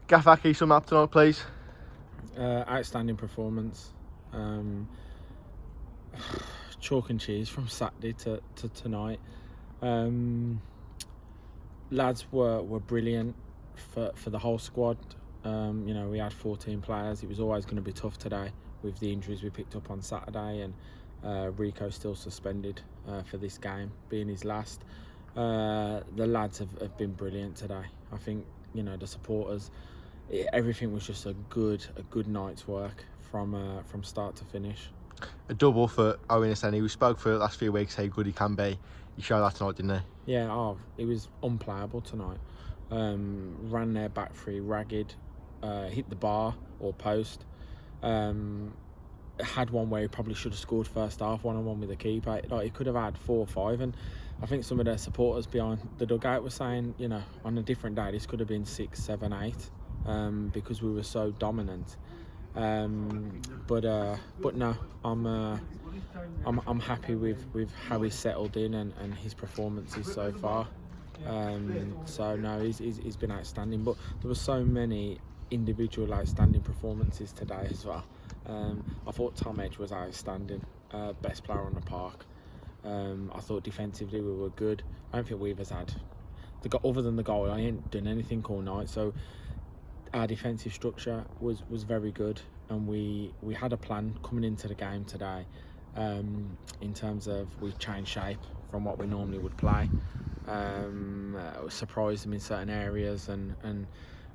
Gaffer, can you sum up tonight, please? Outstanding performance. Chalk and cheese from Saturday to tonight. Lads were brilliant for the whole squad. We had 14 players. It was always going to be tough today with the injuries we picked up on Saturday, and Rico still suspended for this game, being his last. The lads have been brilliant today. I think the supporters. Everything was just a good night's work from start to finish. A double for Owen Aseni. We spoke for the last few weeks how good he can be. He showed that tonight, didn't he? Yeah, it was unplayable tonight. Ran their back three ragged, hit the bar or post. Had one where he probably should have scored first half, one-on-one with the keeper. Like, he could have had 4 or 5, and I think some of their supporters behind the dugout were saying, on a different day this could have been 6, 7, 8. Because we were so dominant, but no, I'm happy with how he's settled in and his performances so far. So no, he's been outstanding. But there were so many individual outstanding performances today as well. I thought Tom Edge was outstanding, best player on the park. I thought defensively we were good. I don't think Weaver's had other than the goal. I ain't done anything all night, so. Our defensive structure was very good, and we had a plan coming into the game today, in terms of we changed shape from what we normally would play. Surprised them in certain areas, and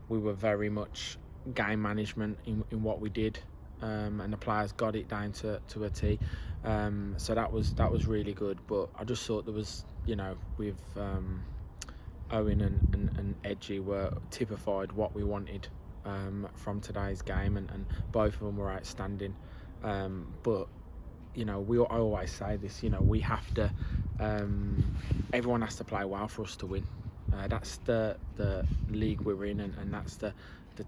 we were very much game management in what we did, and the players got it down to a T. So that was really good. But I just thought there was, with Owen and Edgy were typified what we wanted from today's game, and both of them were outstanding. But I always say this, we have to. Everyone has to play well for us to win. That's the league we're in, and that's the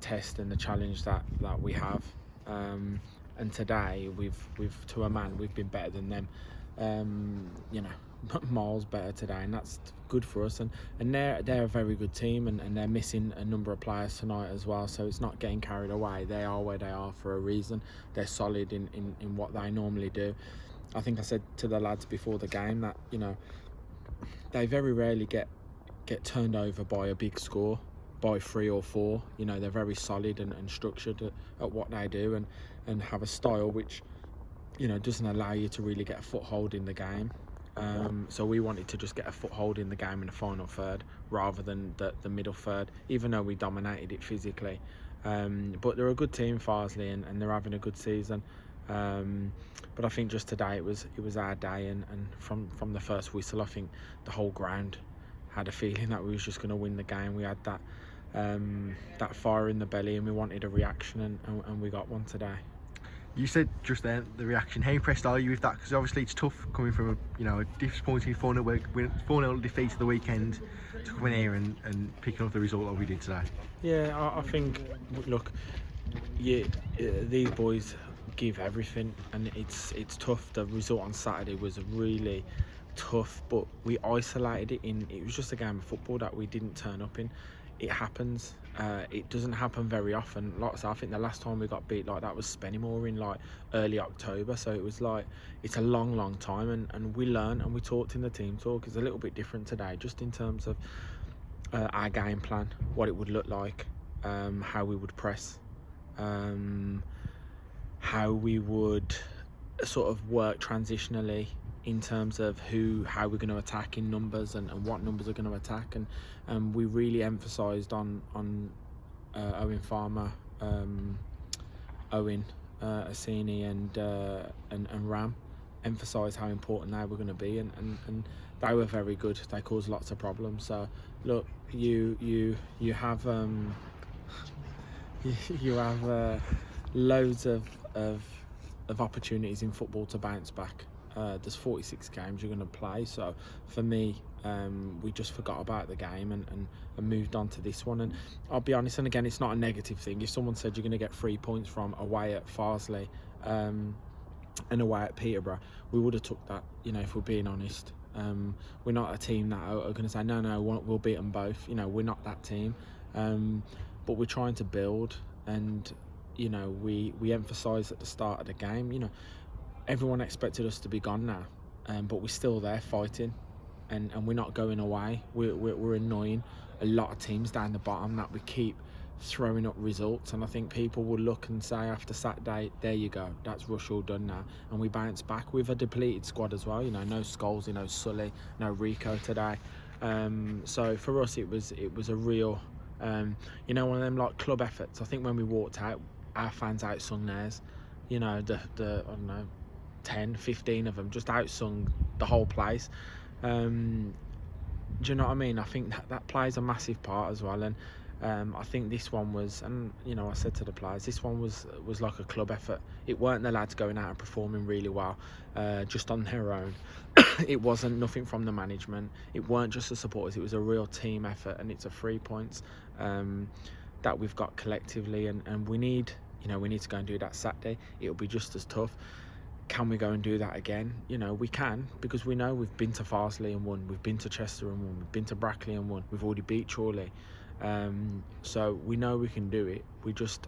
test and the challenge that we have. And today, we've to a man, we've been better than them. Miles better today, and that's good for us, and they're a very good team, and they're missing a number of players tonight as well, so it's not getting carried away. They are where they are for a reason. They're solid in what they normally do. I think I said to the lads before the game that they very rarely get turned over by a big score, by 3 or 4. They're very solid and structured at what they do, and have a style which doesn't allow you to really get a foothold in the game. So we wanted to just get a foothold in the game in the final third rather than the middle third, even though we dominated it physically. But they're a good team, Farsley, and they're having a good season. But I think just today it was our day, and from the first whistle, I think the whole ground had a feeling that we was just going to win the game. We had that fire in the belly, and we wanted a reaction, and we got one today. You said just then the reaction. How impressed are you with that? Because obviously it's tough coming from a disappointing 4-0 defeat at the weekend to come in here and picking up the result that we did today. Yeah, I think, look, these boys give everything, and it's tough. The result on Saturday was really tough, but we isolated it it was just a game of football that we didn't turn up in. It happens. It doesn't happen very often. Like I said, I think the last time we got beat like that was Spennymoor in early October. So it was it's a long time, and we learned and we talked in the team talk. It's a little bit different today, just in terms of our game plan, what it would look like, how we would press, how we would sort of work transitionally in terms of how we're going to attack in numbers and what numbers are going to attack, and we really emphasised on Owen Farmer, Owen Asini and Ram, emphasised how important they were going to be, and they were very good. They caused lots of problems. So look, you have you have loads of opportunities in football to bounce back. There's 46 games you're going to play, so for me, we just forgot about the game and moved on to this one. And I'll be honest, and again, it's not a negative thing. If someone said you're going to get 3 points from away at Farsley and away at Peterborough, we would have took that, if we're being honest. We're not a team that are going to say no, we'll beat them both. We're not that team. but we're trying to build. And you know, we emphasised at the start of the game, you know, everyone expected us to be gone now, but we're still there fighting, and we're not going away. We're annoying a lot of teams down the bottom that we keep throwing up results, and I think people will look and say after Saturday, there you go, that's rush all done now, and we bounce back with a depleted squad as well. You know, no Scholes, no Sully, no Rico today. So for us, it was a real, you know, one of them like club efforts. I think when we walked out, our fans outsung theirs. You know, the I don't know, 10, 15 of them just outsung the whole place. Do you know what I mean? I think that plays a massive part as well. And I think this one was, and you know, I said to the players, this one was like a club effort. It weren't the lads going out and performing really well just on their own. It wasn't nothing from the management. It weren't just the supporters. It was a real team effort, and it's a 3 points that we've got collectively, and we need, you know, we need to go and do that Saturday. It'll be just as tough. Can we go and do that again? You know, we can, because we know we've been to Farsley and won. We've been to Chester and won. We've been to Brackley and won. We've already beat Chorley. So we know we can do it. We just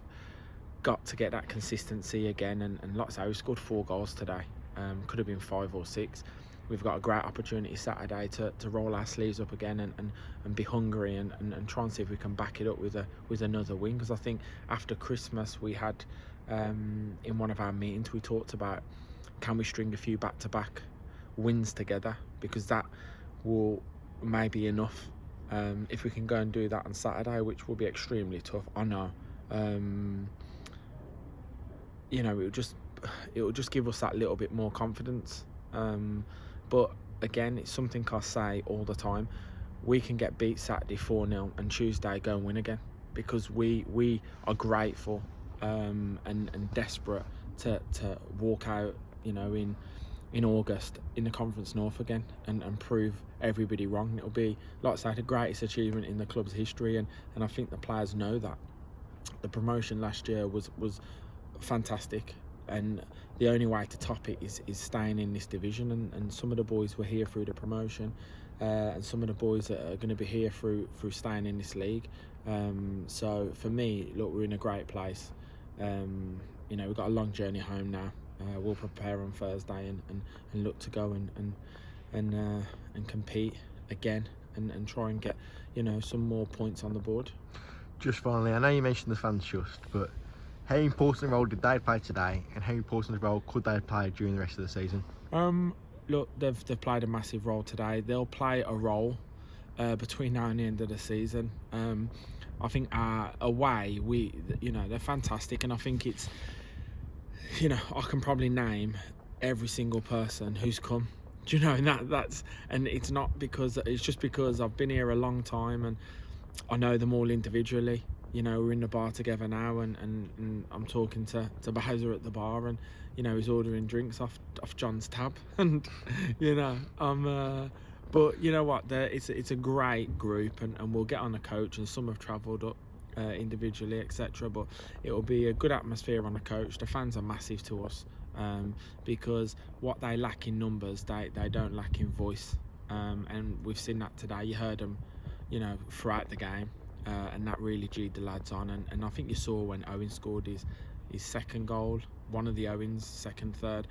got to get that consistency again. And like I say, we scored 4 goals today. Could have been 5 or 6. We've got a great opportunity Saturday to roll our sleeves up again and be hungry and try and see if we can back it up with another win. Because I think after Christmas we had, in one of our meetings, we talked about, can we string a few back-to-back wins together, because that will maybe enough. If we can go and do that on Saturday, which will be extremely tough, I know, you know, it will just give us that little bit more confidence. But again, it's something I say all the time. We can get beat Saturday 4-0 and Tuesday go and win again, because we are grateful and desperate to walk out, you know, in August in the Conference North again and prove everybody wrong. It'll be, like I say, the greatest achievement in the club's history, and I think the players know that. The promotion last year was fantastic, and the only way to top it is staying in this division, and some of the boys were here through the promotion, and some of the boys are going to be here through staying in this league. So for me, look, we're in a great place. You know, we've got a long journey home now. We'll prepare on Thursday and look to go and compete again and try and get, you know, some more points on the board. Just finally, I know you mentioned the fans just, but how important a role did they play today, and how important a role could they play during the rest of the season? Look, they've played a massive role today. They'll play a role between now and the end of the season. I think away, you know, they're fantastic, and I think it's, you know, I can probably name every single person who's come. Do you know? And it's not because, it's just because I've been here a long time and I know them all individually. You know, we're in the bar together now, and I'm talking to Bowser at the bar, and you know, he's ordering drinks off John's tab, and you know, but you know what? It's a great group, and we'll get on a coach, and some have travelled up individually, etc. But it will be a good atmosphere on a coach. The fans are massive to us, because what they lack in numbers, they don't lack in voice, and we've seen that today. You heard them, you know, throughout the game. And that really G'd the lads on, and I think you saw when Owen scored his second goal, one of the Owens, second, third,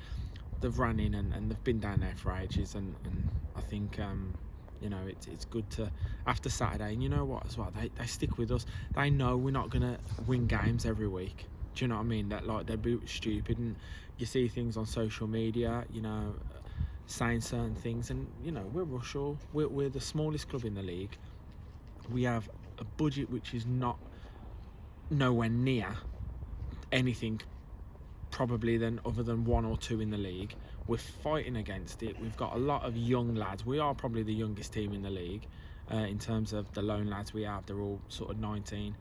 they've ran in and they've been down there for ages, and I think you know, it's good to, after Saturday, and you know what as well, they stick with us. They know we're not gonna win games every week. Do you know what I mean? That, like, they'd be stupid, and you see things on social media, you know, saying certain things, and you know, we're Rushall, we're the smallest club in the league. We have a budget which is nowhere near anything probably other than 1 or 2 in the league. We're fighting against it. We've got a lot of young lads. We are probably the youngest team in the league in terms of the lone lads we have. They're all sort of 19.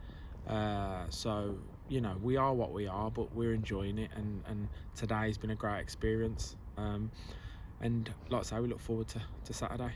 So, you know, we are what we are, but we're enjoying it, and today's been a great experience. And like I say, we look forward to Saturday.